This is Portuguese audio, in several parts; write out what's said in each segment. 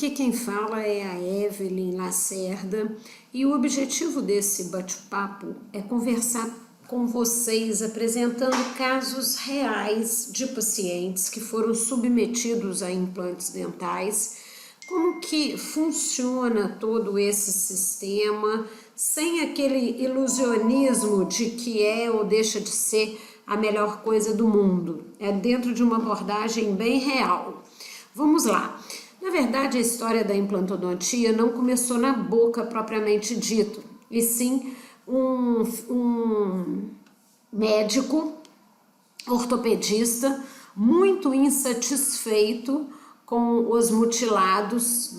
Aqui quem fala é a Evelyn Lacerda e o objetivo desse bate-papo é conversar com vocês apresentando casos reais de pacientes que foram submetidos a implantes dentais, como que funciona todo esse sistema, sem aquele ilusionismo de que é ou deixa de ser a melhor coisa do mundo. É dentro de uma abordagem bem real. Vamos lá. Na verdade, a história da implantodontia não começou na boca propriamente dito, e sim um médico ortopedista muito insatisfeito com os mutilados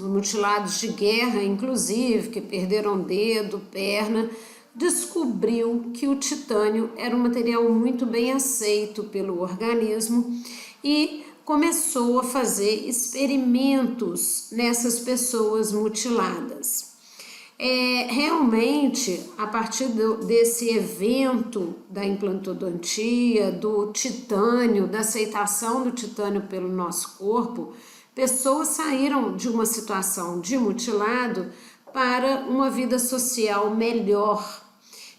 de guerra, inclusive, que perderam dedo, perna, descobriu que o titânio era um material muito bem aceito pelo organismo e começou a fazer experimentos nessas pessoas mutiladas. Realmente, a partir desse evento da implantodontia, do titânio, da aceitação do titânio pelo nosso corpo, pessoas saíram de uma situação de mutilado para uma vida social melhor.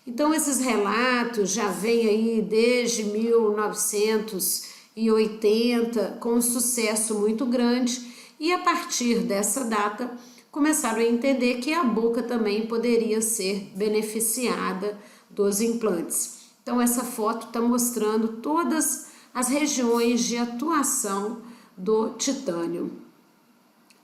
Então, esses relatos já vêm aí desde 1980 com um sucesso muito grande, e a partir dessa data começaram a entender que a boca também poderia ser beneficiada dos implantes. Então essa foto está mostrando todas as regiões de atuação do titânio.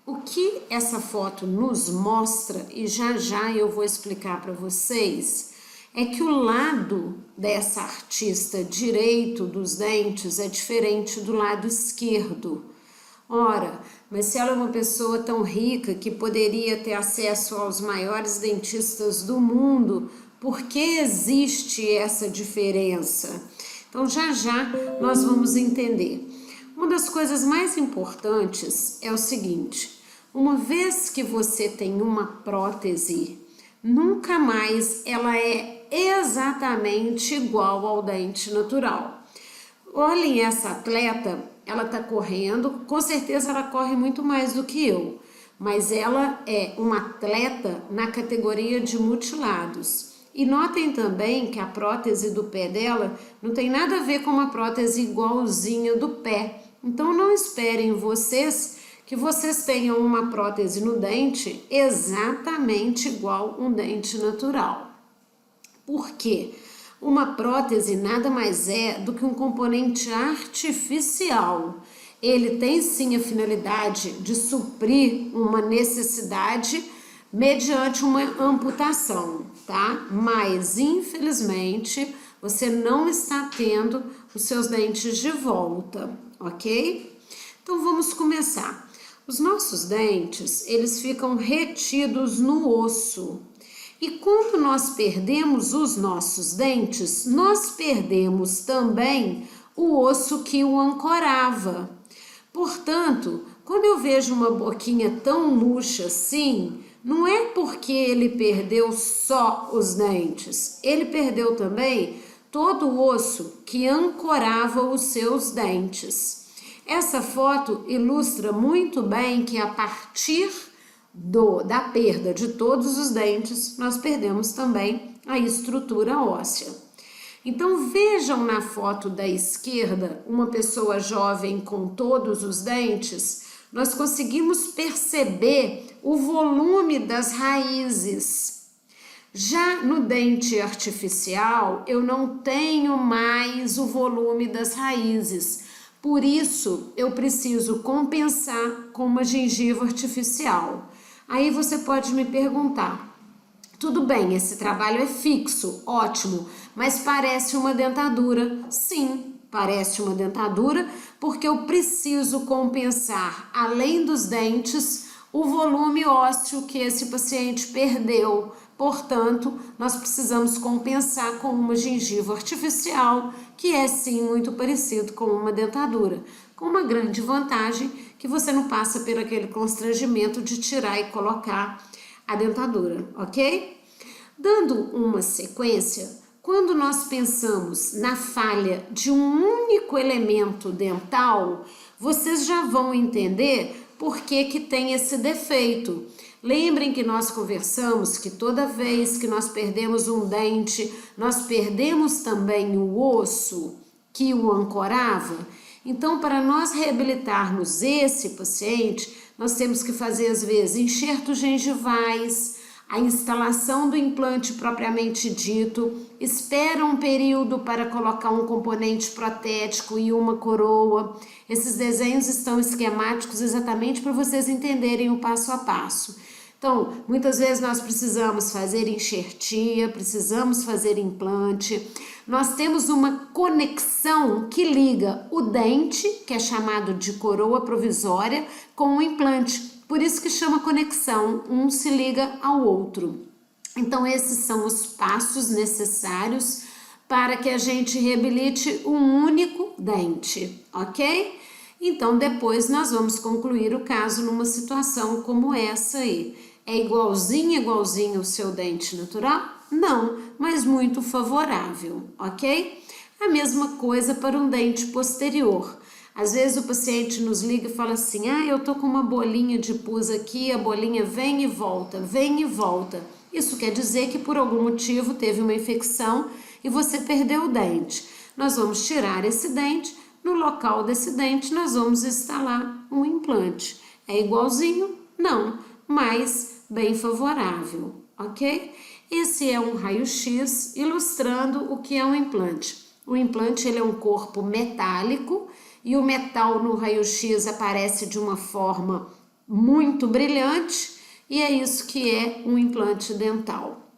O que essa foto nos mostra, e já eu vou explicar para vocês, é que o lado dessa artista direito dos dentes é diferente do lado esquerdo. Ora, mas se ela é uma pessoa tão rica que poderia ter acesso aos maiores dentistas do mundo, por que existe essa diferença? Então já nós vamos entender. Uma das coisas mais importantes é o seguinte: uma vez que você tem uma prótese, nunca mais ela é exatamente igual ao dente natural. Olhem essa atleta, ela está correndo, com certeza ela corre muito mais do que eu, mas ela é uma atleta na categoria de mutilados. E notem também que a prótese do pé dela não tem nada a ver com uma prótese igualzinha do pé. Então não esperem que vocês tenham uma prótese no dente exatamente igual um dente natural. Por quê? Uma prótese nada mais é do que um componente artificial. Ele tem sim a finalidade de suprir uma necessidade mediante uma amputação, tá? Mas infelizmente você não está tendo os seus dentes de volta, ok? Então vamos começar. Os nossos dentes, eles ficam retidos no osso. E quando nós perdemos os nossos dentes, nós perdemos também o osso que o ancorava. Portanto, quando eu vejo uma boquinha tão murcha assim, não é porque ele perdeu só os dentes, ele perdeu também todo o osso que ancorava os seus dentes. Essa foto ilustra muito bem que a partir da perda de todos os dentes, nós perdemos também a estrutura óssea. Então vejam na foto da esquerda, uma pessoa jovem com todos os dentes, nós conseguimos perceber o volume das raízes. Já no dente artificial, eu não tenho mais o volume das raízes, por isso eu preciso compensar com uma gengiva artificial. Aí você pode me perguntar, tudo bem, esse trabalho é fixo, ótimo, mas parece uma dentadura. Sim, parece uma dentadura, porque eu preciso compensar, além dos dentes, o volume ósseo que esse paciente perdeu. Portanto, nós precisamos compensar com uma gengiva artificial, que é sim muito parecido com uma dentadura, com uma grande vantagem que você não passa por aquele constrangimento de tirar e colocar a dentadura, ok? Dando uma sequência, quando nós pensamos na falha de um único elemento dental, vocês já vão entender por que tem esse defeito. Lembrem que nós conversamos que toda vez que nós perdemos um dente, nós perdemos também o osso que o ancorava. Então, para nós reabilitarmos esse paciente, nós temos que fazer, às vezes, enxertos gengivais, a instalação do implante propriamente dito, espera um período para colocar um componente protético e uma coroa. Esses desenhos estão esquemáticos exatamente para vocês entenderem o passo a passo. Então, muitas vezes nós precisamos fazer enxertia, precisamos fazer implante. Nós temos uma conexão que liga o dente, que é chamado de coroa provisória, com o implante. Por isso que chama conexão, um se liga ao outro. Então, esses são os passos necessários para que a gente reabilite um único dente, ok? Então, depois nós vamos concluir o caso numa situação como essa aí. É igualzinho o seu dente natural? Não, mas muito favorável, ok? A mesma coisa para um dente posterior. Às vezes o paciente nos liga e fala assim, eu tô com uma bolinha de pus aqui, a bolinha vem e volta, vem e volta. Isso quer dizer que por algum motivo teve uma infecção e você perdeu o dente. Nós vamos tirar esse dente, no local desse dente nós vamos instalar um implante. É igualzinho? Não, mas bem favorável, ok? Esse é um raio-x ilustrando o que é um implante. O implante ele é um corpo metálico e o metal no raio-x aparece de uma forma muito brilhante e é isso que é um implante dental.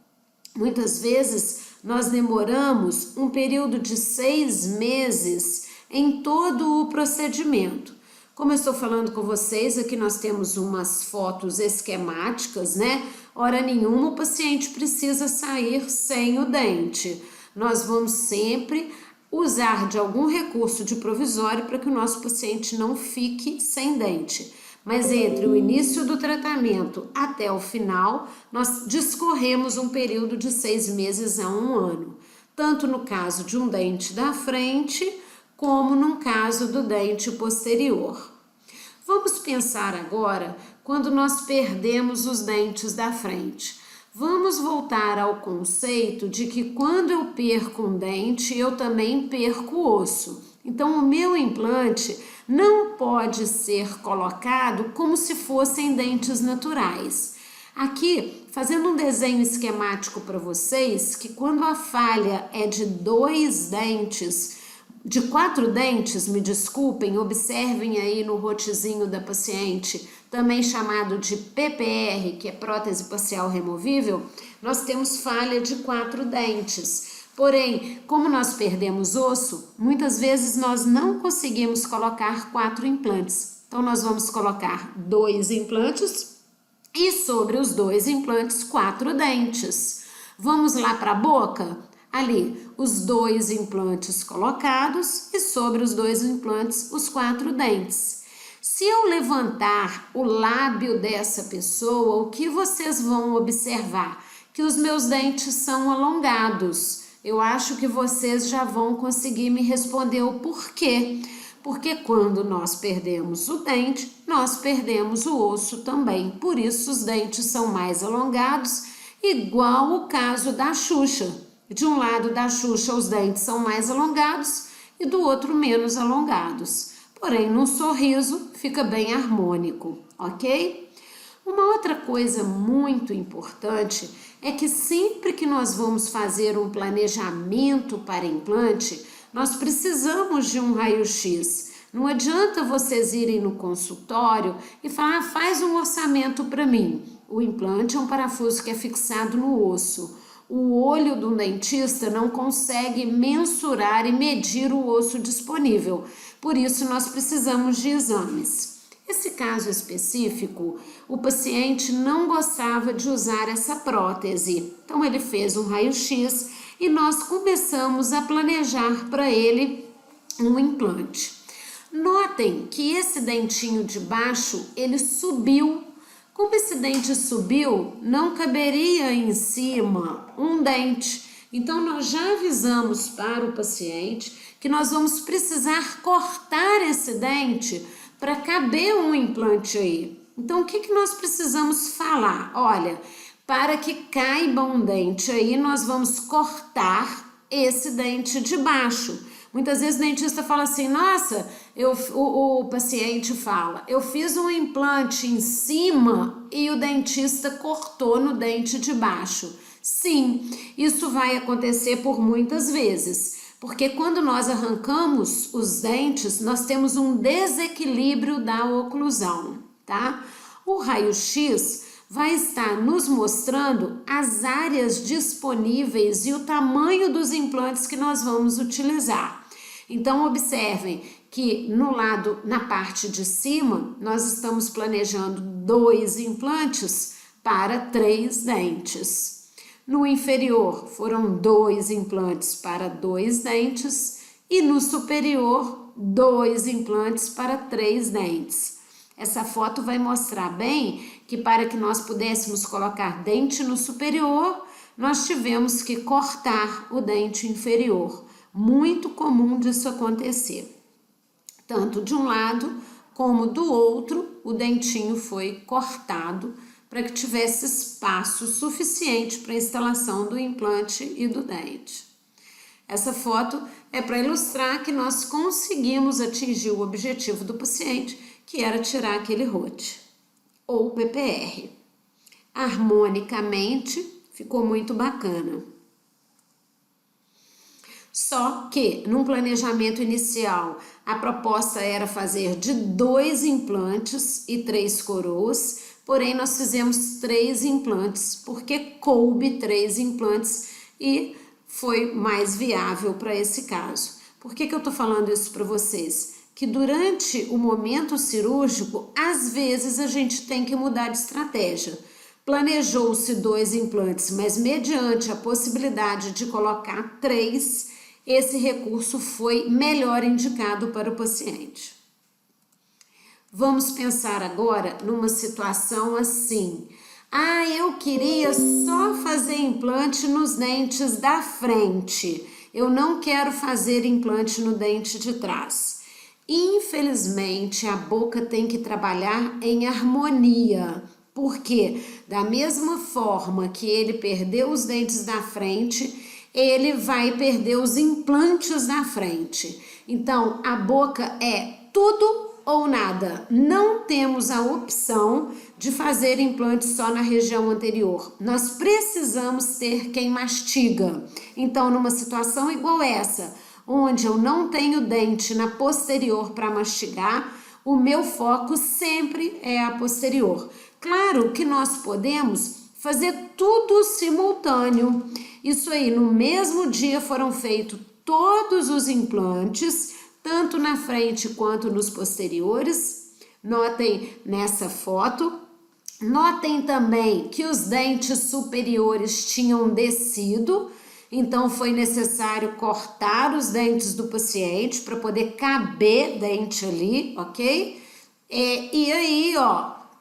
Muitas vezes nós demoramos um período de 6 meses em todo o procedimento. Como eu estou falando com vocês, aqui nós temos umas fotos esquemáticas, né? Hora nenhuma o paciente precisa sair sem o dente. Nós vamos sempre usar de algum recurso de provisório para que o nosso paciente não fique sem dente. Mas entre o início do tratamento até o final, nós discorremos um período de 6 meses a 1 ano. Tanto no caso de um dente da frente, como no caso do dente posterior. Vamos pensar agora quando nós perdemos os dentes da frente. Vamos voltar ao conceito de que quando eu perco um dente, eu também perco o osso. Então, o meu implante não pode ser colocado como se fossem dentes naturais. Aqui, fazendo um desenho esquemático para vocês, que quando a falha é de 2 dentes, de 4 dentes, me desculpem, observem aí no rotezinho da paciente, também chamado de PPR, que é prótese parcial removível, nós temos falha de 4 dentes. Porém, como nós perdemos osso, muitas vezes nós não conseguimos colocar 4 implantes. Então, nós vamos colocar 2 implantes e sobre os 2 implantes, 4 dentes. Vamos lá para a boca? Ali, os 2 implantes colocados e sobre os 2 implantes, os 4 dentes. Se eu levantar o lábio dessa pessoa, o que vocês vão observar? Que os meus dentes são alongados. Eu acho que vocês já vão conseguir me responder o porquê. Porque quando nós perdemos o dente, nós perdemos o osso também. Por isso os dentes são mais alongados, igual o caso da Xuxa. De um lado da Xuxa os dentes são mais alongados e do outro menos alongados. Porém, no sorriso fica bem harmônico, ok? Uma outra coisa muito importante é que sempre que nós vamos fazer um planejamento para implante, nós precisamos de um raio-x. Não adianta vocês irem no consultório e falar, faz um orçamento para mim. O implante é um parafuso que é fixado no osso. O olho do dentista não consegue mensurar e medir o osso disponível. Por isso, nós precisamos de exames. Esse caso específico, o paciente não gostava de usar essa prótese. Então, ele fez um raio-x e nós começamos a planejar para ele um implante. Notem que esse dentinho de baixo, ele subiu. Como esse dente subiu, não caberia em cima um dente. Então, nós já avisamos para o paciente que nós vamos precisar cortar esse dente para caber um implante aí. Então, o que nós precisamos falar? Olha, para que caiba um dente aí, nós vamos cortar esse dente de baixo. Muitas vezes o dentista fala assim, nossa, o paciente fala, eu fiz um implante em cima e o dentista cortou no dente de baixo. Sim, isso vai acontecer por muitas vezes, porque quando nós arrancamos os dentes, nós temos um desequilíbrio da oclusão, tá? O raio-x vai estar nos mostrando as áreas disponíveis e o tamanho dos implantes que nós vamos utilizar. Então, observem que na parte de cima, nós estamos planejando 2 implantes para 3 dentes. No inferior, foram 2 implantes para 2 dentes e no superior, 2 implantes para 3 dentes. Essa foto vai mostrar bem que para que nós pudéssemos colocar dente no superior, nós tivemos que cortar o dente inferior. Muito comum disso acontecer. Tanto de um lado como do outro, o dentinho foi cortado para que tivesse espaço suficiente para a instalação do implante e do dente. Essa foto é para ilustrar que nós conseguimos atingir o objetivo do paciente, que era tirar aquele rote, ou PPR. Harmonicamente, ficou muito bacana. Só que, num planejamento inicial, a proposta era fazer de 2 implantes e 3 coroas, porém nós fizemos 3 implantes, porque coube 3 implantes e foi mais viável para esse caso. Por que eu estou falando isso para vocês? Que durante o momento cirúrgico, às vezes a gente tem que mudar de estratégia. Planejou-se 2 implantes, mas mediante a possibilidade de colocar 3, esse recurso foi melhor indicado para o paciente. Vamos pensar agora numa situação assim. Eu queria só fazer implante nos dentes da frente. Eu não quero fazer implante no dente de trás. Infelizmente, a boca tem que trabalhar em harmonia, porque da mesma forma que ele perdeu os dentes da frente, ele vai perder os implantes da frente. Então, a boca é tudo ou nada. Não temos a opção de fazer implante só na região anterior. Nós precisamos ter quem mastiga. Então, numa situação igual essa, onde eu não tenho dente na posterior para mastigar, o meu foco sempre é a posterior. Claro que nós podemos fazer tudo simultâneo. Isso aí, no mesmo dia foram feitos todos os implantes, tanto na frente quanto nos posteriores. Notem nessa foto. Notem também que os dentes superiores tinham descido, então foi necessário cortar os dentes do paciente para poder caber dente ali, ok? E aí,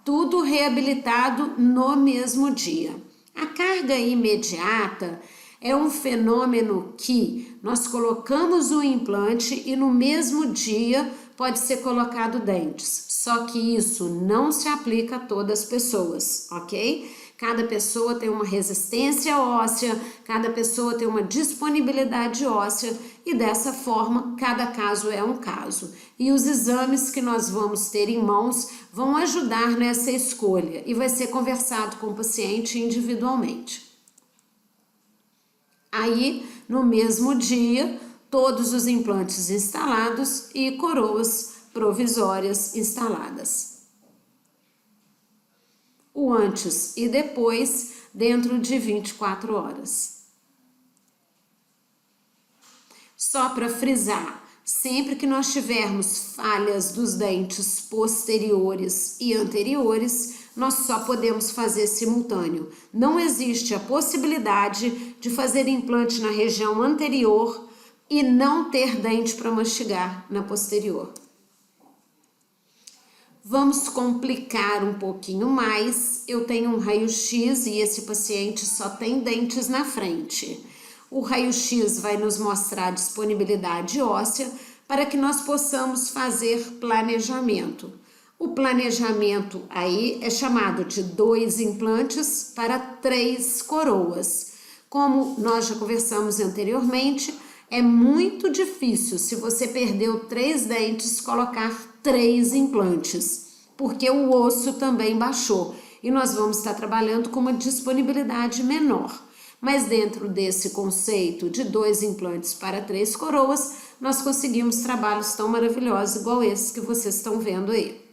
tudo reabilitado no mesmo dia. A carga imediata é um fenômeno que nós colocamos o implante e no mesmo dia pode ser colocado dentes. Só que isso não se aplica a todas as pessoas, ok? Cada pessoa tem uma resistência óssea, cada pessoa tem uma disponibilidade óssea e dessa forma cada caso é um caso. E os exames que nós vamos ter em mãos vão ajudar nessa escolha e vai ser conversado com o paciente individualmente. Aí, no mesmo dia, todos os implantes instalados e coroas provisórias instaladas. O antes e depois dentro de 24 horas. Só para frisar, sempre que nós tivermos falhas dos dentes posteriores e anteriores, nós só podemos fazer simultâneo. Não existe a possibilidade de fazer implante na região anterior e não ter dente para mastigar na posterior. Vamos complicar um pouquinho mais. Eu tenho um raio-x e esse paciente só tem dentes na frente. O raio-x vai nos mostrar a disponibilidade óssea para que nós possamos fazer planejamento. O planejamento aí é chamado de 2 implantes para 3 coroas. Como nós já conversamos anteriormente, é muito difícil, se você perdeu 3 dentes, colocar 3 implantes, porque o osso também baixou e nós vamos estar trabalhando com uma disponibilidade menor. Mas dentro desse conceito de 2 implantes para 3 coroas, nós conseguimos trabalhos tão maravilhosos igual esses que vocês estão vendo aí.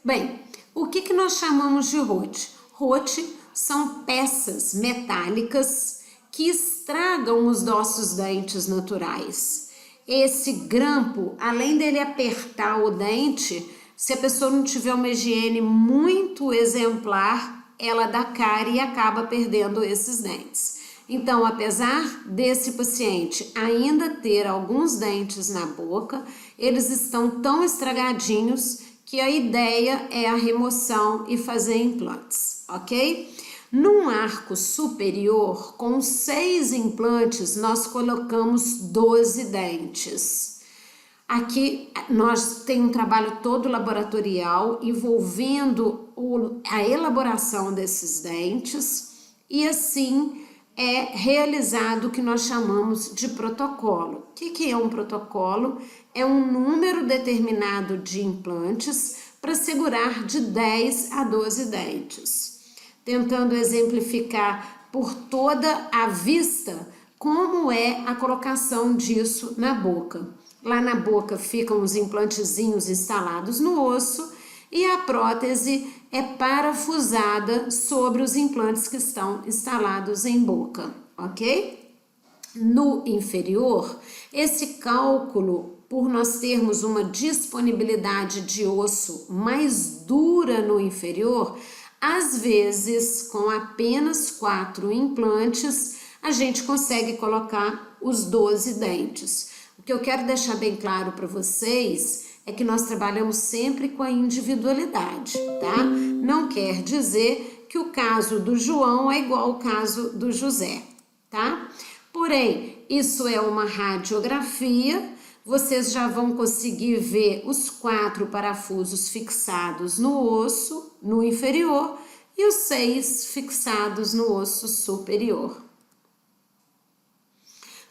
Bem, o que nós chamamos de rote? Rote são peças metálicas que estragam os nossos dentes naturais. Esse grampo, além dele apertar o dente, se a pessoa não tiver uma higiene muito exemplar, ela dá cárie e acaba perdendo esses dentes. Então, apesar desse paciente ainda ter alguns dentes na boca, eles estão tão estragadinhos que a ideia é a remoção e fazer implantes, ok? Num arco superior, com 6 implantes, nós colocamos 12 dentes. Aqui nós temos um trabalho todo laboratorial envolvendo a elaboração desses dentes e assim é realizado o que nós chamamos de protocolo. O que é um protocolo? É um número determinado de implantes para segurar de 10 a 12 dentes. Tentando exemplificar por toda a vista como é a colocação disso na boca. Lá na boca ficam os implantezinhos instalados no osso e a prótese é parafusada sobre os implantes que estão instalados em boca, ok? No inferior, esse cálculo, por nós termos uma disponibilidade de osso mais dura no inferior, às vezes, com apenas 4 implantes, a gente consegue colocar os 12 dentes. O que eu quero deixar bem claro para vocês é que nós trabalhamos sempre com a individualidade, tá? Não quer dizer que o caso do João é igual ao caso do José, tá? Porém, isso é uma radiografia, vocês já vão conseguir ver os 4 parafusos fixados no osso, no inferior, e os 6 fixados no osso superior.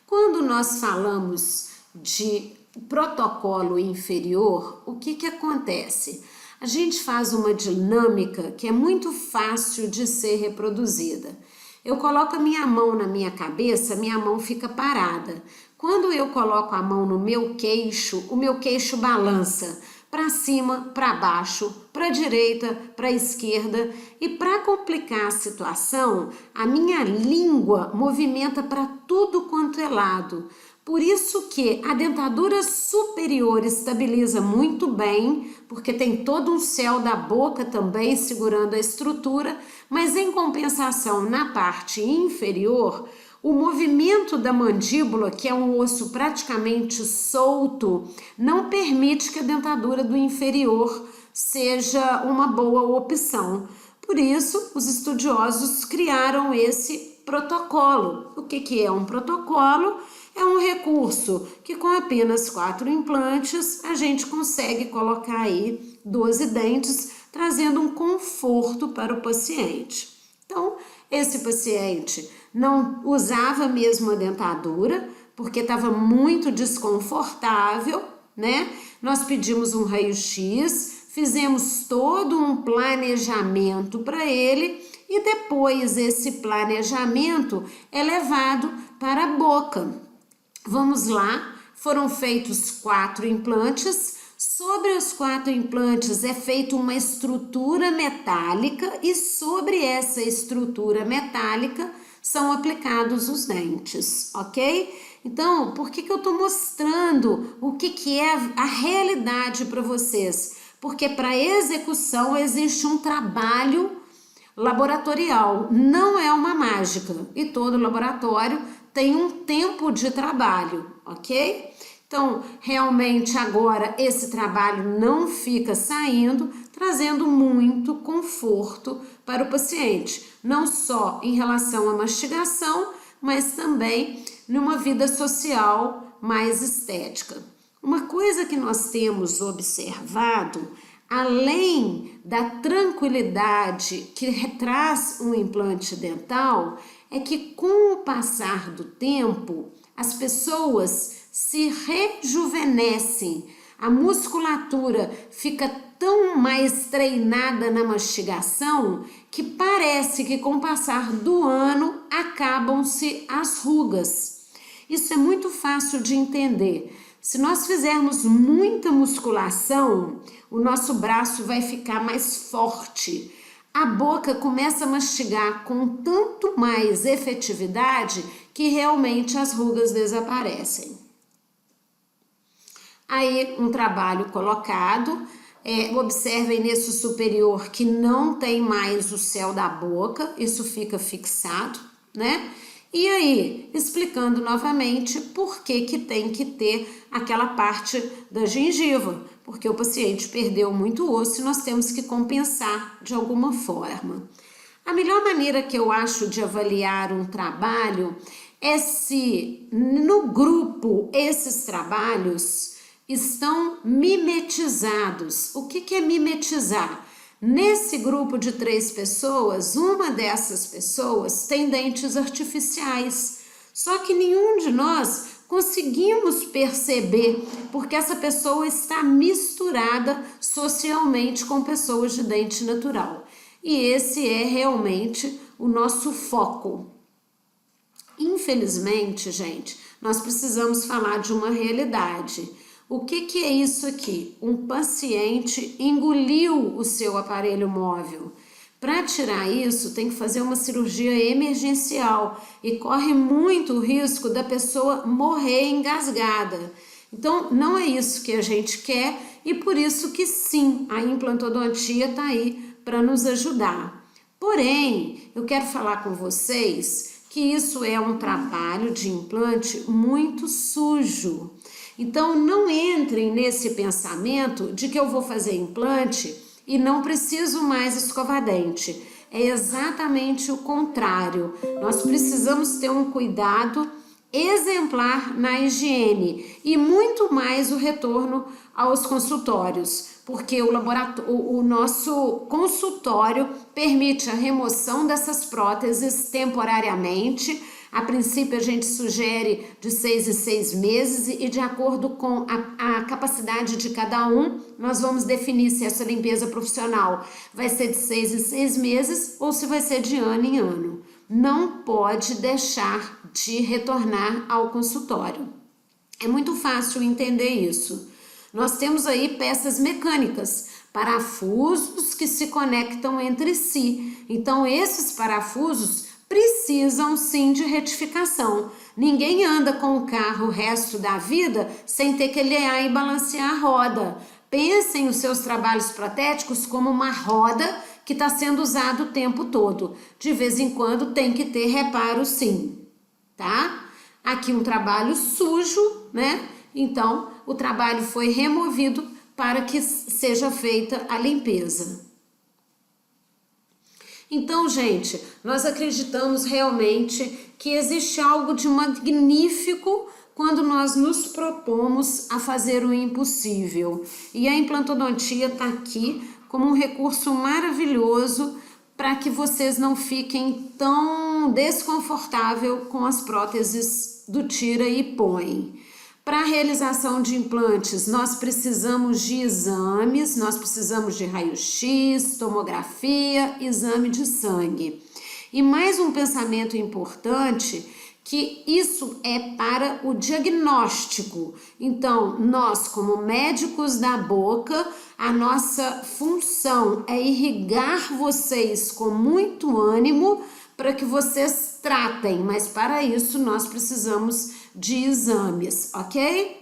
Quando nós falamos de protocolo inferior, o que acontece? A gente faz uma dinâmica que é muito fácil de ser reproduzida. Eu coloco a minha mão na minha cabeça, minha mão fica parada. Quando eu coloco a mão no meu queixo, o meu queixo balança para cima, para baixo, para a direita, para a esquerda. E para complicar a situação, a minha língua movimenta para tudo quanto é lado. Por isso que a dentadura superior estabiliza muito bem, porque tem todo um céu da boca também segurando a estrutura, mas em compensação na parte inferior, o movimento da mandíbula, que é um osso praticamente solto, não permite que a dentadura do inferior seja uma boa opção. Por isso, os estudiosos criaram esse protocolo. O que é um protocolo? É um recurso que com apenas 4 implantes a gente consegue colocar aí 12 dentes, trazendo um conforto para o paciente. Então, esse paciente não usava mesmo a dentadura, porque estava muito desconfortável, né? Nós pedimos um raio-x, fizemos todo um planejamento para ele e depois esse planejamento é levado para a boca. Vamos lá, foram feitos 4 implantes. Sobre os 4 implantes é feita uma estrutura metálica e sobre essa estrutura metálica são aplicados os dentes, ok? Então, por que eu estou mostrando o que é a realidade para vocês? Porque para execução existe um trabalho laboratorial, não é uma mágica, e todo laboratório tem um tempo de trabalho, ok? Então, realmente agora esse trabalho não fica saindo, trazendo muito conforto para o paciente, não só em relação à mastigação, mas também numa vida social mais estética. Uma coisa que nós temos observado, além da tranquilidade que traz um implante dental, é que com o passar do tempo, as pessoas se rejuvenescem, a musculatura fica tão mais treinada na mastigação que parece que com o passar do ano acabam-se as rugas. Isso é muito fácil de entender. Se nós fizermos muita musculação, o nosso braço vai ficar mais forte. A boca começa a mastigar com tanto mais efetividade que realmente as rugas desaparecem. Aí um trabalho colocado, observem nesse superior que não tem mais o céu da boca, isso fica fixado, né? E aí, explicando novamente por que tem que ter aquela parte da gengiva, porque o paciente perdeu muito osso e nós temos que compensar de alguma forma. A melhor maneira que eu acho de avaliar um trabalho é se no grupo esses trabalhos estão mimetizados. O que é mimetizar? Nesse grupo de 3 pessoas, uma dessas pessoas tem dentes artificiais, só que nenhum de nós conseguimos perceber, porque essa pessoa está misturada socialmente com pessoas de dente natural. E esse é realmente o nosso foco. Infelizmente, gente, nós precisamos falar de uma realidade. O que é isso aqui? Um paciente engoliu o seu aparelho móvel. Para tirar isso, tem que fazer uma cirurgia emergencial e corre muito o risco da pessoa morrer engasgada. Então, não é isso que a gente quer e por isso que sim, a implantodontia está aí para nos ajudar. Porém, eu quero falar com vocês que isso é um trabalho de implante muito sujo. Então, não entrem nesse pensamento de que eu vou fazer implante e não preciso mais escovar dente. É exatamente o contrário. Nós precisamos ter um cuidado exemplar na higiene e muito mais o retorno aos consultórios, porque o nosso consultório permite a remoção dessas próteses temporariamente. A princípio, a gente sugere de 6 em 6 meses e de acordo com a capacidade de cada um, nós vamos definir se essa limpeza profissional vai ser de 6 em 6 meses ou se vai ser de ano em ano. Não pode deixar de retornar ao consultório. É muito fácil entender isso. Nós temos aí peças mecânicas, parafusos que se conectam entre si. Então, esses parafusos precisam sim de retificação. Ninguém anda com o carro o resto da vida sem ter que alinhar e balancear a roda. Pensem os seus trabalhos protéticos como uma roda que está sendo usada o tempo todo. De vez em quando tem que ter reparo sim, tá? Aqui um trabalho sujo, né? Então, o trabalho foi removido para que seja feita a limpeza. Então, gente, nós acreditamos realmente que existe algo de magnífico quando nós nos propomos a fazer o impossível. E a implantodontia está aqui como um recurso maravilhoso para que vocês não fiquem tão desconfortáveis com as próteses do tira e põe. Para a realização de implantes, nós precisamos de exames, nós precisamos de raio-x, tomografia, exame de sangue. E mais um pensamento importante, que isso é para o diagnóstico. Então, nós como médicos da boca, a nossa função é irrigar vocês com muito ânimo para que vocês tratem, mas para isso nós precisamos de exames, ok?